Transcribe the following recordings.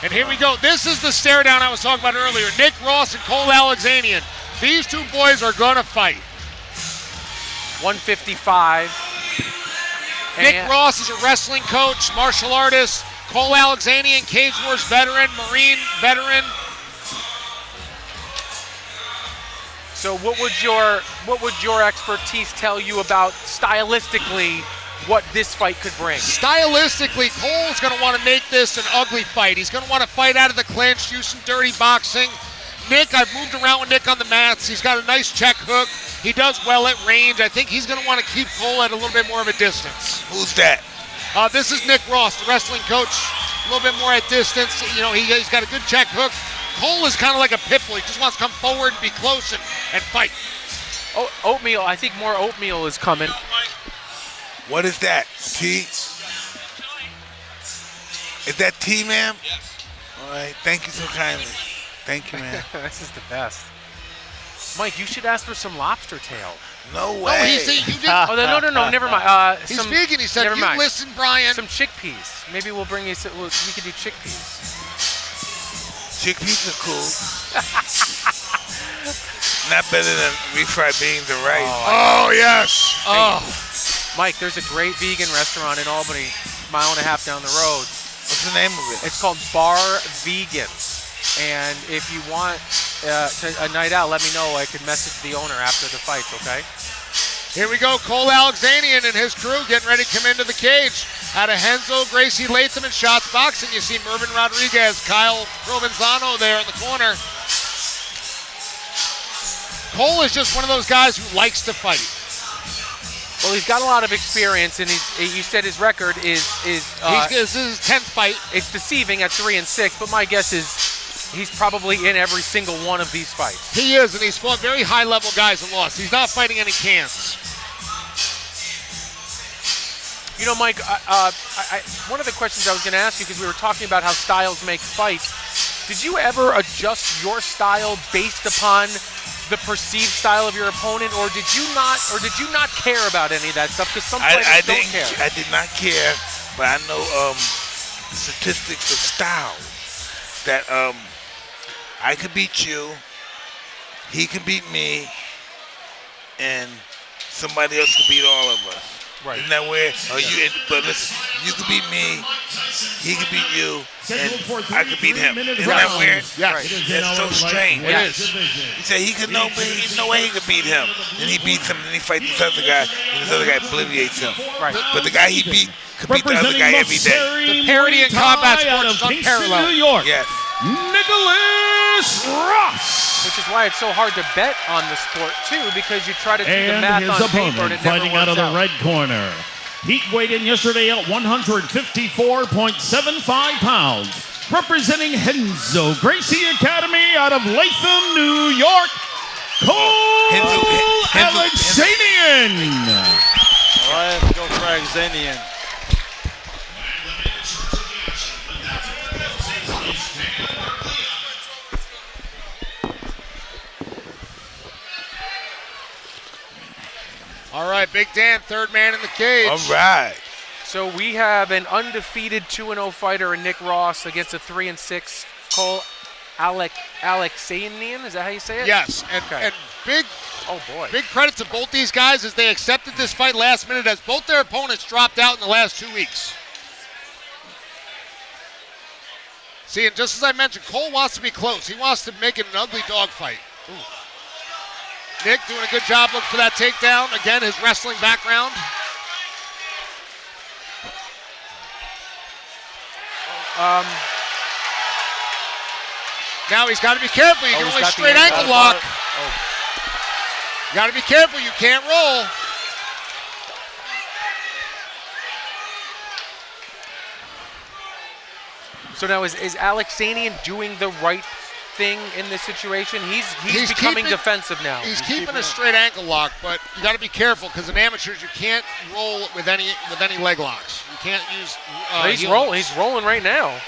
And here we go. This is the stare down I was talking about earlier. Nick Ross and Cole Alaxanian. These two boys are going to fight. 155. Nick Ross is a wrestling coach, martial artist. Cole Alaxanian, Cage Wars veteran, Marine veteran. So what would your expertise tell you about stylistically what this fight could bring? Stylistically, Cole's going to want to make this an ugly fight. He's going to want to fight out of the clinch, use some dirty boxing. Nick, I've moved around with Nick on the mats. He's got a nice check hook. He does well at range. I think he's going to want to keep Cole at a little bit more of a distance. Who's that? This is Nick Ross, the wrestling coach. A little bit more at distance. You know, he's got a good check hook. Cole is kind of like a pit bull. He just wants to come forward and be close and fight. Oh, oatmeal. I think more oatmeal is coming. What is that? Tea? Is that tea, ma'am? Yes. All right. Thank you so kindly. Thank you, man. This is the best. Mike, you should ask for some lobster tail. No way. Oh, you didn't. Oh, no, never mind. He's vegan. He said, you listen, Brian. Some chickpeas. Maybe we'll bring you we could do chickpeas. Chickpeas are cool. Not better than refried beans and rice. Oh, yes. Oh. Mike, there's a great vegan restaurant in Albany, mile and a half down the road. What's the name of it? It's called Bar Vegans. And if you want a night out, let me know. I could message the owner after the fights, okay? Here we go. Cole Alaxanian and his crew getting ready to come into the cage. Out of Henzo, Gracie Latham, and Shots Boxing, you see Mervin Rodriguez, Kyle Provenzano there in the corner. Cole is just one of those guys who likes to fight. Well, he's got a lot of experience, and you said his record is this is his 10th fight. It's deceiving at 3-6, but my guess is he's probably in every single one of these fights. He is, and he's fought very high-level guys and lost. He's not fighting any cans. You know, Mike, one of the questions I was going to ask you, because we were talking about how styles make fights, did you ever adjust your style based upon the perceived style of your opponent, or did you not care about any of that stuff? Because some fighters don't care. I did not care, but I know statistics of style that I could beat you, he can beat me, and somebody else can beat all of us. Right. Isn't that weird? But listen, you can beat me, he can beat you, and I can beat him. Isn't that weird? Yes. Right. That's so strange. It is. He said he could no way he could beat him. Then he beats him, and then he fights this other guy, and this other guy obliviates him. Right. But the guy he beat could beat the other guy every day. The parity in combat sports is unparalleled. New York. Yes. Nicholas Ross. Which is why it's so hard to bet on the sport, too, because you try to do the And math his on paper and opponent it never fighting out of works the red corner. Heat weighed in yesterday at 154.75 pounds. Representing Henzo Gracie Academy out of Latham, New York, Cole Alaxanian. All right, let's go for Alaxanian. All right, Big Dan, third man in the cage. All right. So we have an undefeated 2-0 fighter in Nick Ross against a 3-6 Cole Alaxanian. Is that how you say it? Yes, and big credit to both these guys as they accepted this fight last minute, as both their opponents dropped out in the last 2 weeks. See, and just as I mentioned, Cole wants to be close. He wants to make it an ugly dogfight. Nick doing a good job looking for that takedown. Again, his wrestling background. Now he's got to be careful. You can only straight ankle lock. You got to be careful. You can't roll. So now is Alaxanian doing the right thing in this situation? He's becoming defensive now. He's keeping a straight ankle lock, but you got to be careful because in amateurs you can't roll with any leg locks. You can't use. He's rolling right now.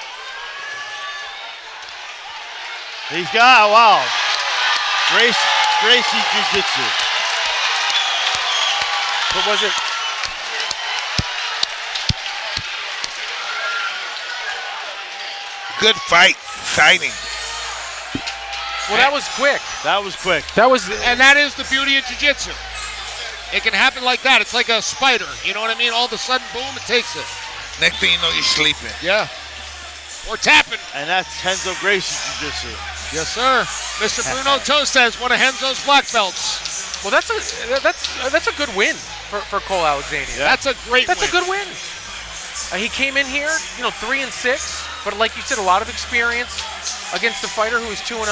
He's got, wow. Gracie Jiu-Jitsu. But was it? Good fight. Exciting. Well, that was quick. That was quick. And that is the beauty of jiu-jitsu. It can happen like that. It's like a spider. You know what I mean? All of a sudden, boom, it takes it. Next thing you know, you're sleeping. Yeah. Or tapping. And that's Renzo Gracie's jiu-jitsu. Yes, sir. Mr. Bruno Tostes, one of Renzo's black belts. Well, that's a good win for Cole Alexanian. Yeah. That's a great win. That's a good win. He came in here, 3-6, but like you said, a lot of experience against a fighter who was 2-0,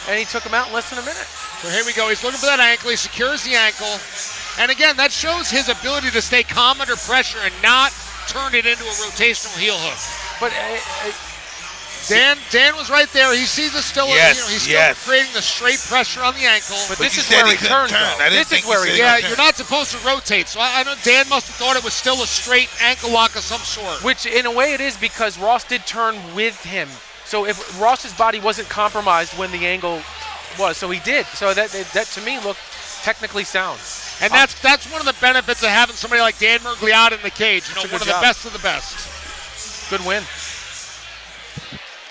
and he took him out in less than a minute. So here we go. He's looking for that ankle. He secures the ankle. And again, that shows his ability to stay calm under pressure and not turn it into a rotational heel hook. But Dan was right there. He sees it still. He's still creating the straight pressure on the ankle. But this is where he turns. This is where you're not supposed to rotate. So I know Dan must have thought it was still a straight ankle lock of some sort. Which in a way it is, because Ross did turn with him. So if Ross's body wasn't compromised when the angle was, so he did. So that to me looked technically sound. And that's one of the benefits of having somebody like Dan Mergliotta in the cage. One of the best of the best. Good win.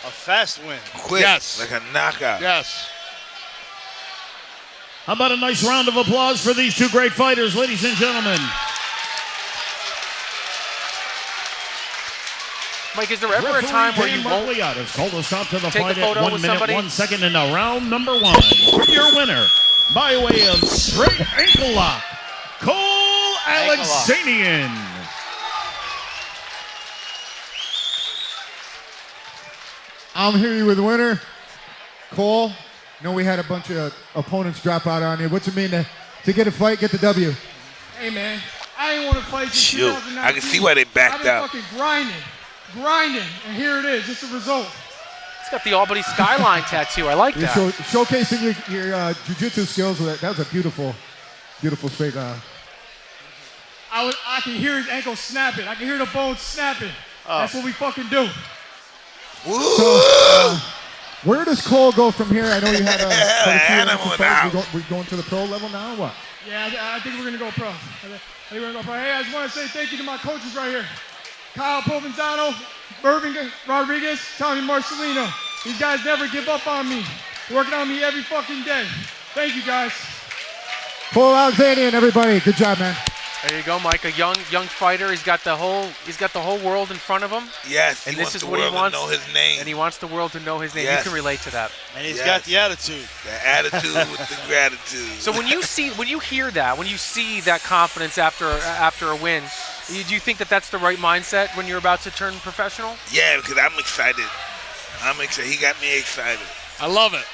A fast win. Quick, yes. Like a knockout. Yes. How about a nice round of applause for these two great fighters, ladies and gentlemen? Mike, is there ever a time where you won't called a stop to the take fight a photo at 1 with minute, somebody? 1 second into round number 1. For your winner, by way of straight ankle lock, Cole Alexanian. I'm here with the winner, Cole. Know we had a bunch of opponents drop out on you. What's it mean to get a fight, get the W? Hey man, I ain't want to fight since Shoot, 2019. I can see why they backed out. I've been fucking grinding, and here it is. It's the result. He's got the Albany skyline tattoo. I like that. Showcasing your jiu-jitsu skills. That was a beautiful straight. I can hear his ankle snapping. I can hear the bones snapping. That's what we fucking do. So, where does Cole go from here? I know you had we're going to the pro level now, or what? Yeah, I think we're going to go pro. Hey, I just want to say thank you to my coaches right here. Kyle Provenzano, Irving Rodriguez, Tommy Marcelino. These guys never give up on me. Working on me every fucking day. Thank you, guys. Cole Alexanian, everybody. Good job, man. There you go, Mike. A young fighter. He's got the whole world in front of him. Yes, and he this wants is the what world he wants. to know his name. And he wants the world to know his name. Yes. You can relate to that. And he's got the attitude. The attitude with the gratitude. So when you hear that, when you see that confidence after a win, do you think that that's the right mindset when you're about to turn professional? Yeah, because I'm excited. He got me excited. I love it.